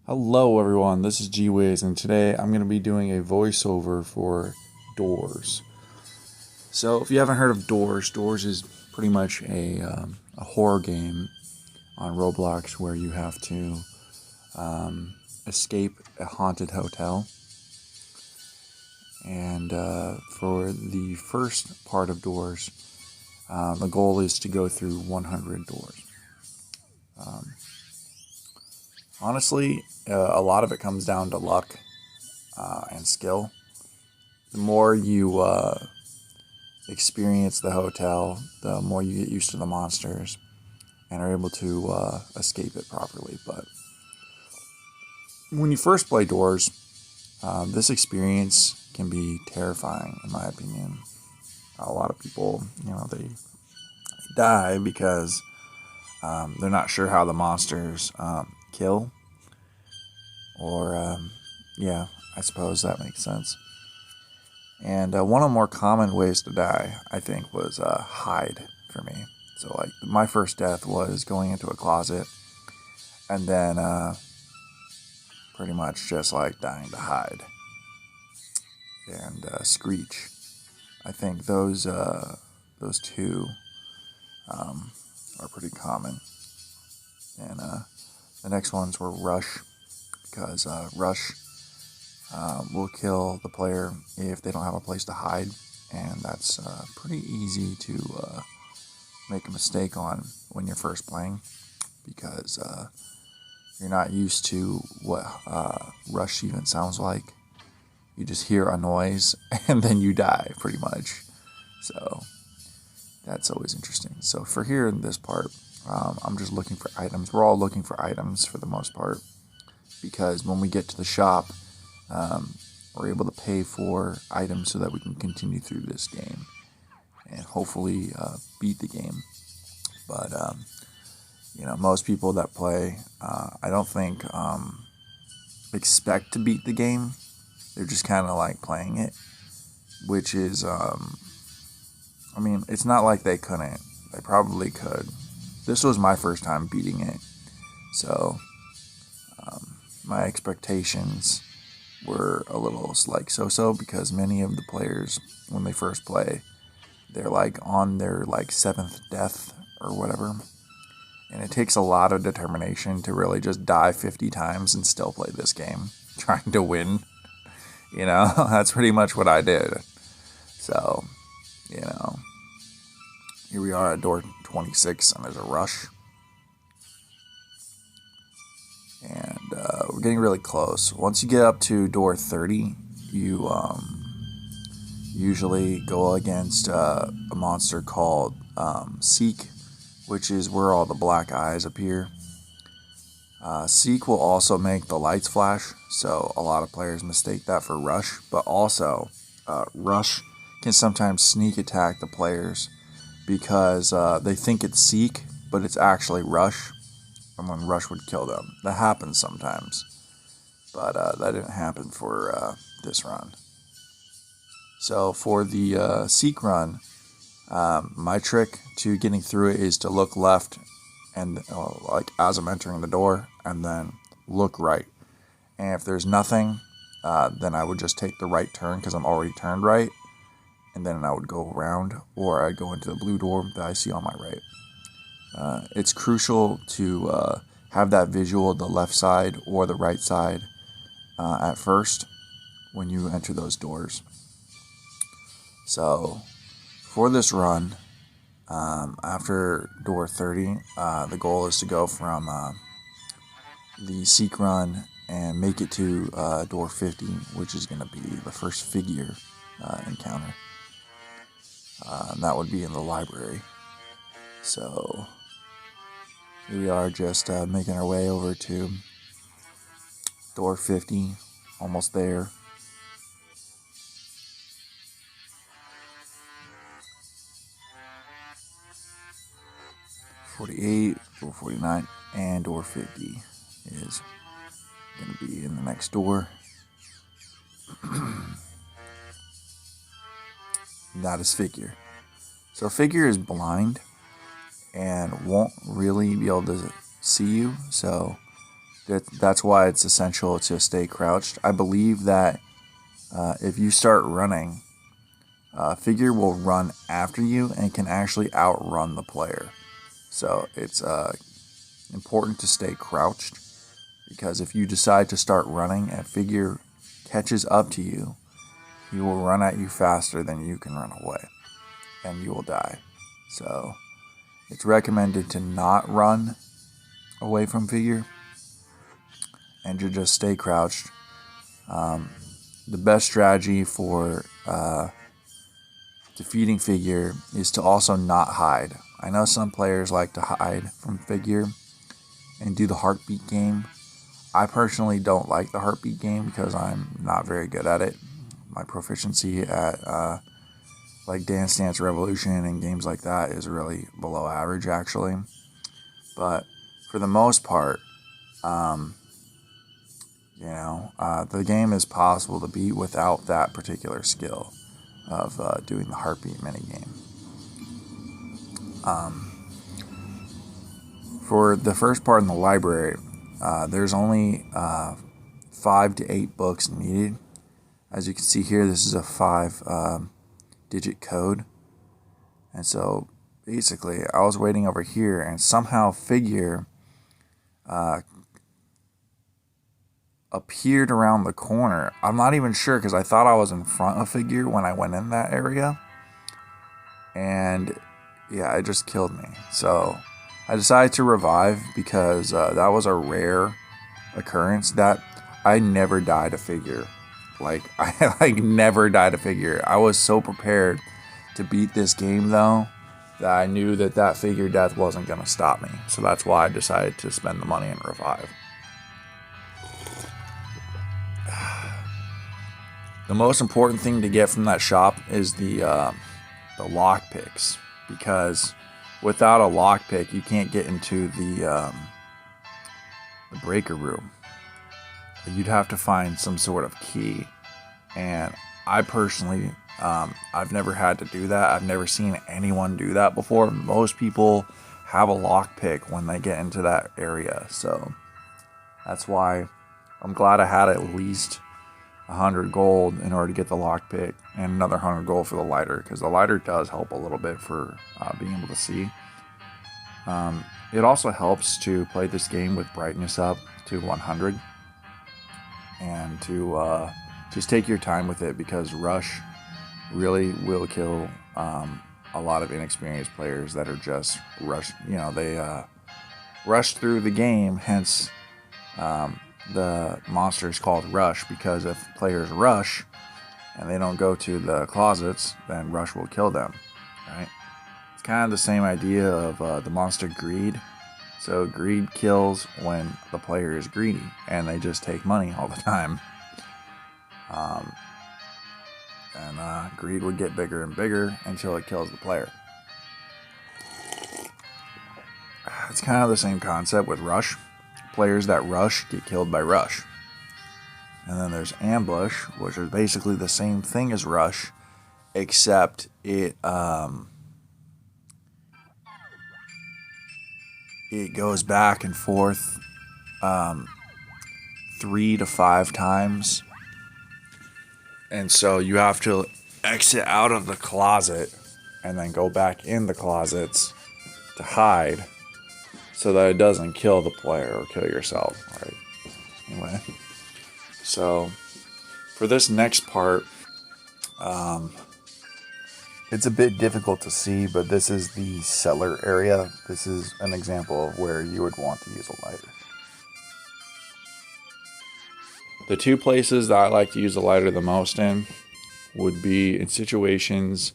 Hello, everyone. This is G-Wiz, and today I'm going to be doing a voiceover for Doors. So, if you haven't heard of Doors, Doors is pretty much a horror game on Roblox where you have to escape a haunted hotel. And for the first part of Doors, the goal is to go through 100 doors. Honestly, a lot of it comes down to luck and skill. The more you experience the hotel, the more you get used to the monsters and are able to escape it properly. But when you first play Doors, this experience can be terrifying, in my opinion. A lot of people, they die because they're not sure how the monsters kill. Or, yeah, I suppose that makes sense. And one of the more common ways to die, I think, was hide for me. So, like, my first death was going into a closet and then pretty much just like dying to hide and screech. I think those two are pretty common. And the next ones were rush, because rush will kill the player if they don't have a place to hide, and that's pretty easy to make a mistake on when you're first playing, because you're not used to what rush even sounds like. You just hear a noise and then you die, pretty much. So that's always interesting. So for here in this part, I'm just looking for items. We're all looking for items for the most part, because when we get to the shop, we're able to pay for items so that we can continue through this game and hopefully beat the game. But most people that play, I don't think expect to beat the game. They're just kind of like playing it, which is, it's not like they couldn't. They probably could. This was my first time beating it, so my expectations were a little like so-so, because many of the players, when they first play, they're like on their like seventh death or whatever, and it takes a lot of determination to really just die 50 times and still play this game trying to win. That's pretty much what I did. So, here we are at door 26, and there's a rush. And we're getting really close. Once you get up to door 30, you usually go against a monster called Seek, which is where all the black eyes appear. Seek will also make the lights flash, so a lot of players mistake that for Rush, but also Rush can sometimes sneak attack the players because they think it's Seek, but it's actually Rush, and then Rush would kill them. That happens sometimes, but that didn't happen for this run. So for the Seek run, my trick to getting through it is to look left and like as I'm entering the door, and then look right. And if there's nothing, then I would just take the right turn because I'm already turned right, and then I would go around, or I'd go into the blue door that I see on my right. It's crucial to have that visual of the left side or the right side at first when you enter those doors. So for this run, after door 30, the goal is to go from the Seek run and make it to door 50, which is going to be the first figure encounter. And that would be in the library. So here we are, just making our way over to door 50, almost there. .48, door 49, and door 50 is going to be in the next door. That is Figure. So Figure is blind and won't really be able to see you, so That's why it's essential to stay crouched. I believe that if you start running, figure will run after you and can actually outrun the player. So it's important to stay crouched, because if you decide to start running and figure catches up to you, he will run at you faster than you can run away, and you will die. So it's recommended to not run away from figure and to just stay crouched. The best strategy for defeating figure is to also not hide. I know some players like to hide from figure and do the heartbeat game. I personally don't like the heartbeat game because I'm not very good at it. My proficiency at like Dance Dance Revolution and games like that is really below average, actually. But for the most part, the game is possible to beat without that particular skill of doing the heartbeat minigame. For the first part in the library, there's only 5 to 8 books needed. As you can see here, this is a 5-digit code. And so basically, I was waiting over here, and somehow figure appeared around the corner. I'm not even sure, because I thought I was in front of figure when I went in that area. And yeah, it just killed me. So I decided to revive, because that was a rare occurrence that I never died a figure. I never died a figure. I was so prepared to beat this game, though, that I knew that figure death wasn't going to stop me. So that's why I decided to spend the money and revive. The most important thing to get from that shop is the lockpicks, because without a lockpick, you can't get into the breaker room. You'd have to find some sort of key, and I personally, I've never had to do that. I've never seen anyone do that before. Most people have a lockpick when they get into that area, so that's why I'm glad I had at least 100 gold in order to get the lockpick, and another 100 gold for the lighter, because the lighter does help a little bit for being able to see. It also helps to play this game with brightness up to 100, and to just take your time with it, because rush really will kill a lot of inexperienced players that are just they rush through the game, hence the monster is called Rush, because if players rush and they don't go to the closets, then Rush will kill them, right? It's kind of the same idea of the monster Greed. So Greed kills when the player is greedy and they just take money all the time. And Greed would get bigger and bigger until it kills the player. It's kind of the same concept with Rush. Players that rush get killed by Rush. And then there's Ambush, which is basically the same thing as Rush, except it goes back and forth 3 to 5 times. And so you have to exit out of the closet and then go back in the closets to hide, so that it doesn't kill the player or kill yourself, right? Anyway, so for this next part, it's a bit difficult to see, but this is the cellar area. This is an example of where you would want to use a lighter. The 2 places that I like to use a lighter the most in would be in situations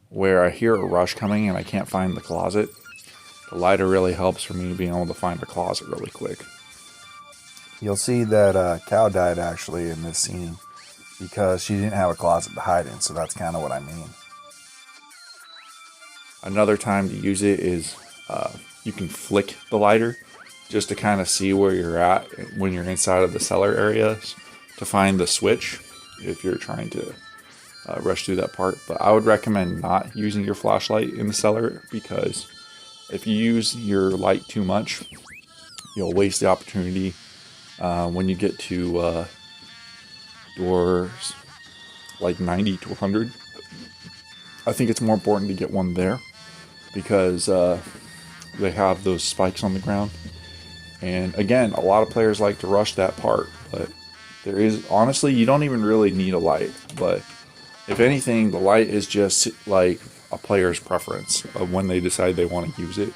where I hear a rush coming and I can't find the closet. The lighter really helps for me being able to find the closet really quick. You'll see that Cow died actually in this scene because she didn't have a closet to hide in, so that's kind of what I mean. Another time to use it is you can flick the lighter just to kind of see where you're at when you're inside of the cellar areas to find the switch if you're trying to rush through that part. But I would recommend not using your flashlight in the cellar, because if you use your light too much, you'll waste the opportunity When you get to doors like 90 to 100, I think it's more important to get one there because they have those spikes on the ground. And again, a lot of players like to rush that part, but there is, honestly, you don't even really need a light. But if anything, the light is just like a player's preference of when they decide they want to use it.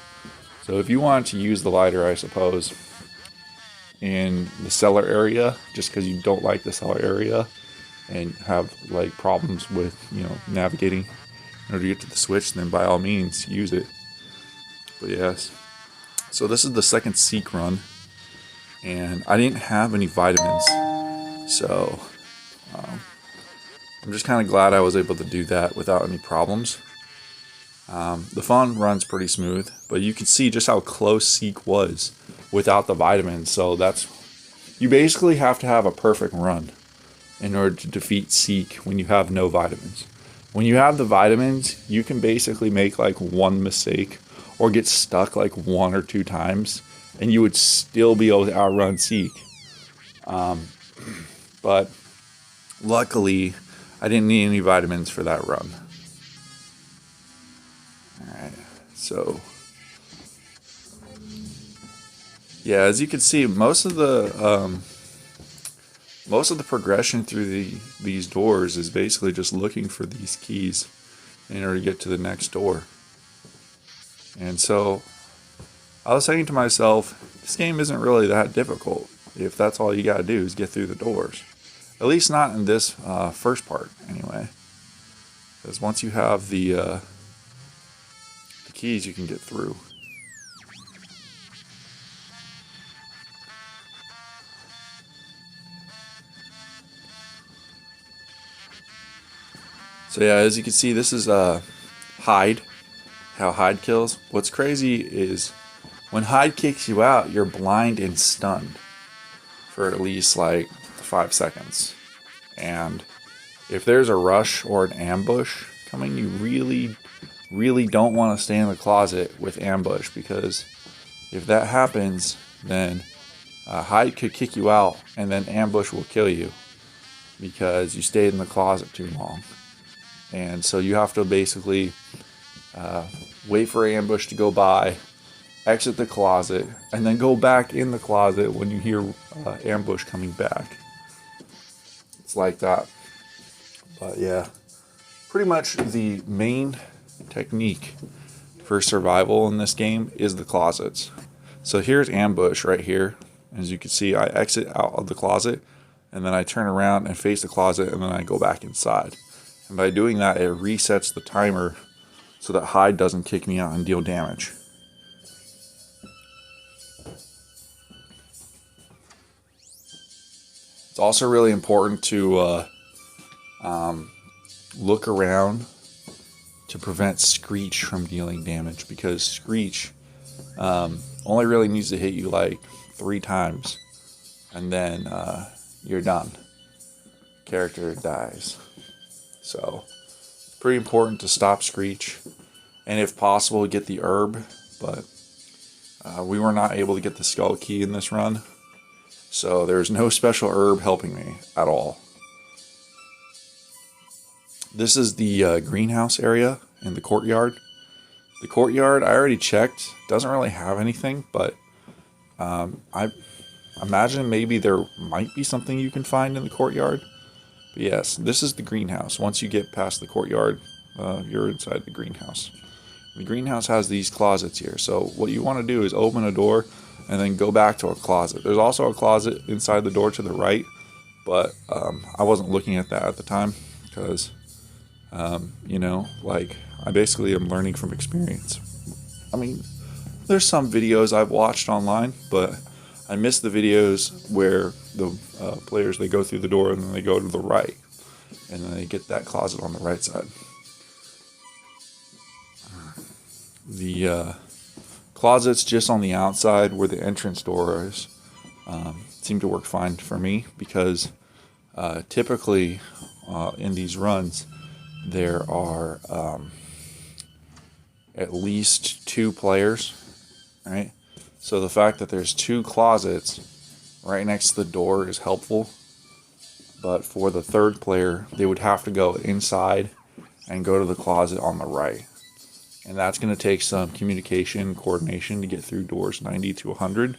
So if you want to use the lighter, I suppose, in the cellar area, just because you don't like the cellar area and have like problems with, navigating in order to get to the switch, then by all means use it. But yes, so this is the second Seek run, and I didn't have any vitamins, so I'm just kind of glad I was able to do that without any problems. The fun runs pretty smooth, but you can see just how close Seek was without the vitamins. So you basically have to have a perfect run in order to defeat Seek when you have no vitamins. When you have the vitamins, you can basically make like one mistake or get stuck like one or two times, and you would still be able to outrun Seek. But luckily, I didn't need any vitamins for that run. Alright, so yeah, as you can see, most of the progression through these doors is basically just looking for these keys in order to get to the next door. And so I was saying to myself, this game isn't really that difficult if that's all you gotta do is get through the doors. At least not in this first part, anyway. Because once you have the keys, you can get through. So yeah, as you can see, this is Hide. How Hide kills. What's crazy is when Hide kicks you out, you're blind and stunned for at least like 5 seconds. And if there's a rush or an ambush coming, you really don't want to stay in the closet with ambush, because if that happens, then Hide could kick you out and then ambush will kill you because you stayed in the closet too long. And so you have to basically wait for ambush to go by, exit the closet, and then go back in the closet when you hear ambush coming back. It's like that. But yeah, pretty much the main technique for survival in this game is the closets. So here's ambush right here. As you can see, I exit out of the closet, and then I turn around and face the closet, and then I go back inside. And by doing that, it resets the timer so that Hide doesn't kick me out and deal damage. It's also really important to look around to prevent Screech from dealing damage, because Screech only really needs to hit you like 3 times, and then you're done. Character dies. So it's pretty important to stop Screech, and if possible, get the herb. But we were not able to get the skull key in this run, so there's no special herb helping me at all. This is the greenhouse area in the courtyard. The courtyard, I already checked, doesn't really have anything, but I imagine maybe there might be something you can find in the courtyard. But yes, this is the greenhouse. Once you get past the courtyard, you're inside the greenhouse. The greenhouse has these closets here. So what you want to do is open a door and then go back to a closet. There's also a closet inside the door to the right, but I wasn't looking at that at the time because, I basically am learning from experience. I mean, there's some videos I've watched online, but I missed the videos where the players, they go through the door and then they go to the right, and then they get that closet on the right side. The closets just on the outside where the entrance door is seem to work fine for me, because typically in these runs there are at least 2 players, right? So the fact that there's 2 closets right next to the door is helpful. But for the third player, they would have to go inside and go to the closet on the right. And that's going to take some communication, coordination to get through doors 90 to 100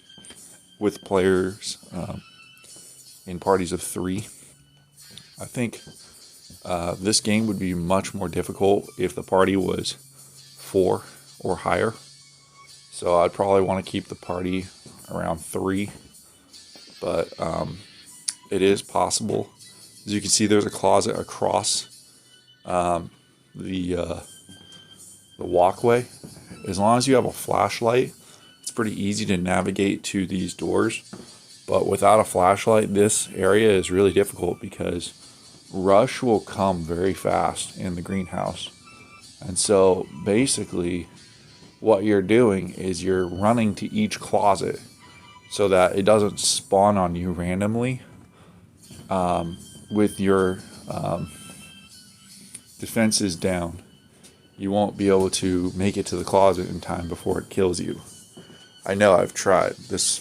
with players in parties of 3. I think this game would be much more difficult if the party was 4 or higher. So I'd probably want to keep the party around 3. But it is possible. As you can see, there's a closet across the walkway. As long as you have a flashlight, it's pretty easy to navigate to these doors. But without a flashlight, this area is really difficult because rush will come very fast in the greenhouse. And so basically what you're doing is you're running to each closet so that it doesn't spawn on you randomly. With your defenses down, you won't be able to make it to the closet in time before it kills you. I know I've tried this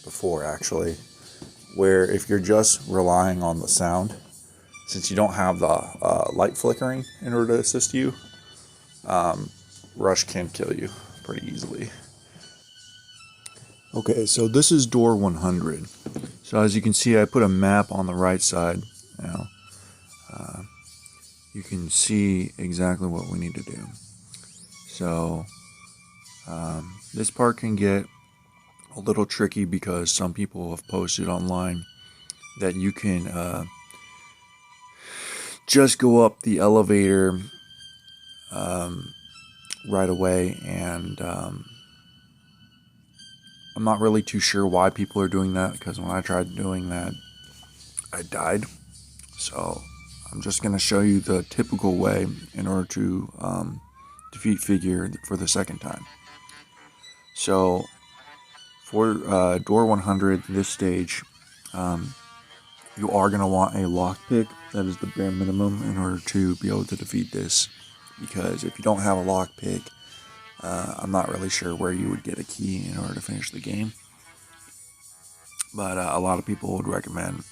before, actually, where if you're just relying on the sound, since you don't have the light flickering in order to assist you, rush can kill you pretty easily. Okay, so this is door 100. So as you can see, I put a map on the right side now. You can see exactly what we need to do. So this part can get a little tricky because some people have posted online that you can just go up the elevator right away, and I'm not really too sure why people are doing that, because when I tried doing that, I died. So I'm just going to show you the typical way in order to defeat Figure for the second time. So for door 100, this stage, you are going to want a lockpick. That is the bare minimum in order to be able to defeat this, because if you don't have a lockpick, I'm not really sure where you would get a key in order to finish the game. But a lot of people would recommend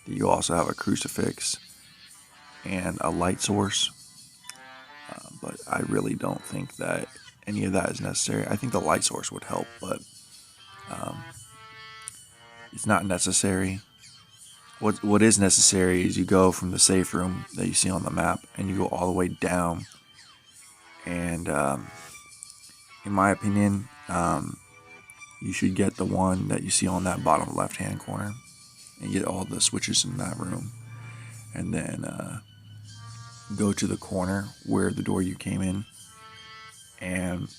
that you also have a crucifix and a light source. But I really don't think that any of that is necessary. I think the light source would help, but it's not necessary. What is necessary is you go from the safe room that you see on the map and you go all the way down. And in my opinion, you should get the one that you see on that bottom left-hand corner and get all the switches in that room. And then go to the corner where the door you came in and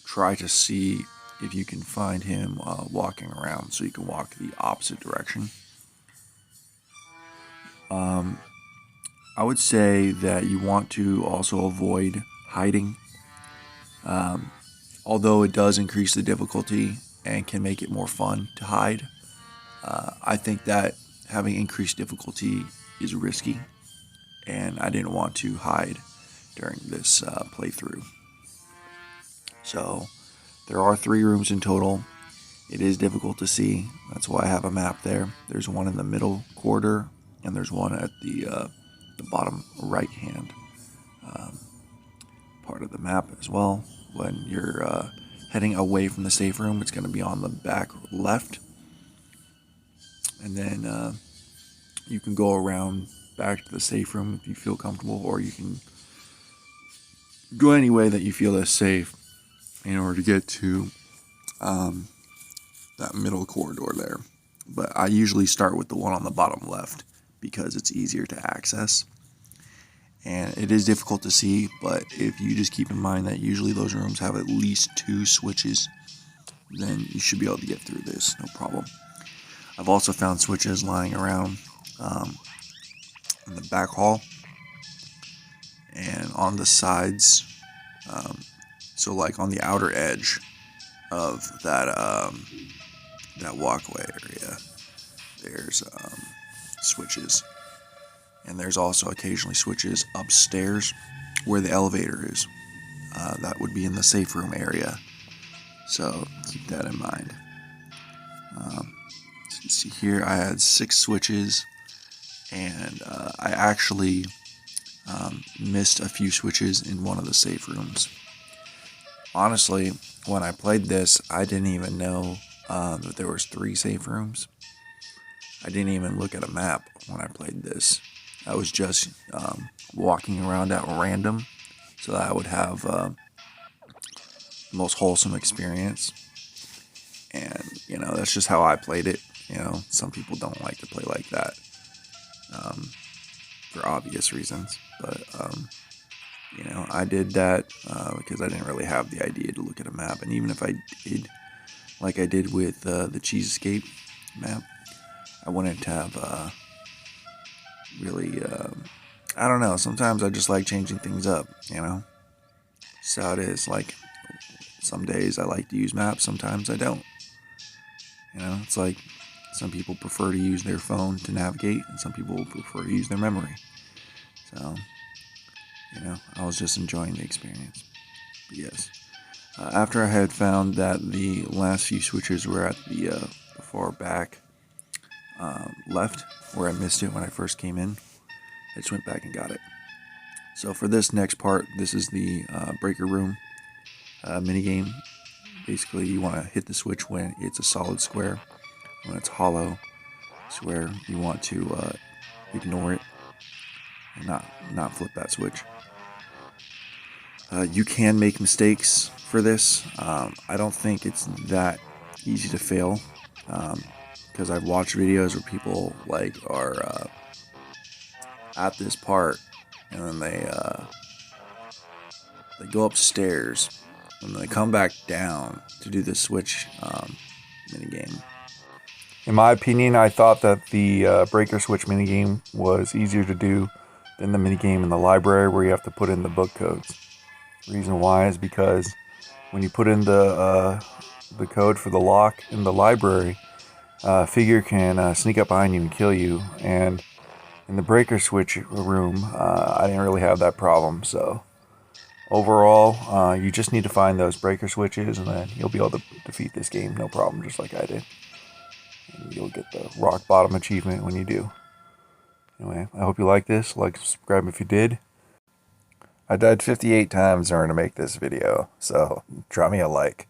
try to see if you can find him walking around, so you can walk the opposite direction. I would say that you want to also avoid hiding. Although it does increase the difficulty and can make it more fun to hide, I think that having increased difficulty is risky, and I didn't want to hide during this playthrough. So there are 3 rooms in total. It is difficult to see. That's why I have a map there. There's one in the middle corridor, and there's one at the bottom right-hand part of the map as well. When you're heading away from the safe room, it's going to be on the back left. And then you can go around back to the safe room if you feel comfortable, or you can go any way that you feel is safe in order to get to that middle corridor there. But I usually start with the one on the bottom left because it's easier to access. And it is difficult to see, but if you just keep in mind that usually those rooms have at least 2 switches, then you should be able to get through this, no problem. I've also found switches lying around in the back hall and on the sides. So like on the outer edge of that walkway area, there's switches. And there's also occasionally switches upstairs where the elevator is. That would be in the safe room area. So keep that in mind. see here, I had 6 switches, and I actually missed a few switches in one of the safe rooms. Honestly, when I played this, I didn't even know that there was 3 safe rooms. I didn't even look at a map when I played this. I was just walking around at random so that I would have the most wholesome experience. And, that's just how I played it. Some people don't like to play like that for obvious reasons. But, I did that because I didn't really have the idea to look at a map. And even if I did, like I did with the Cheese Escape map, I wouldn't have really, I don't know, sometimes I just like changing things up, So how it is. Like, some days I like to use maps, sometimes I don't. It's like some people prefer to use their phone to navigate, and some people prefer to use their memory. So, I was just enjoying the experience. But yes, after I had found that the last few switches were at the far back left, where I missed it when I first came in, I just went back and got it. So for this next part, this is the breaker room minigame. Basically, you want to hit the switch when it's a solid square. When it's hollow square, you want to ignore it and not flip that switch. You can make mistakes for this. I don't think it's that easy to fail because I've watched videos where people are at this part and then they go upstairs and then they come back down to do the switch minigame. In my opinion, I thought that the breaker switch minigame was easier to do than the minigame in the library where you have to put in the book codes. The reason why is because when you put in the code for the lock in the library, a figure can sneak up behind you and kill you. And in the breaker switch room, I didn't really have that problem. So overall, you just need to find those breaker switches and then you'll be able to defeat this game, no problem, just like I did. And you'll get the rock bottom achievement when you do. Anyway, I hope you like this. Like, subscribe if you did. I died 58 times in order to make this video, so drop me a like.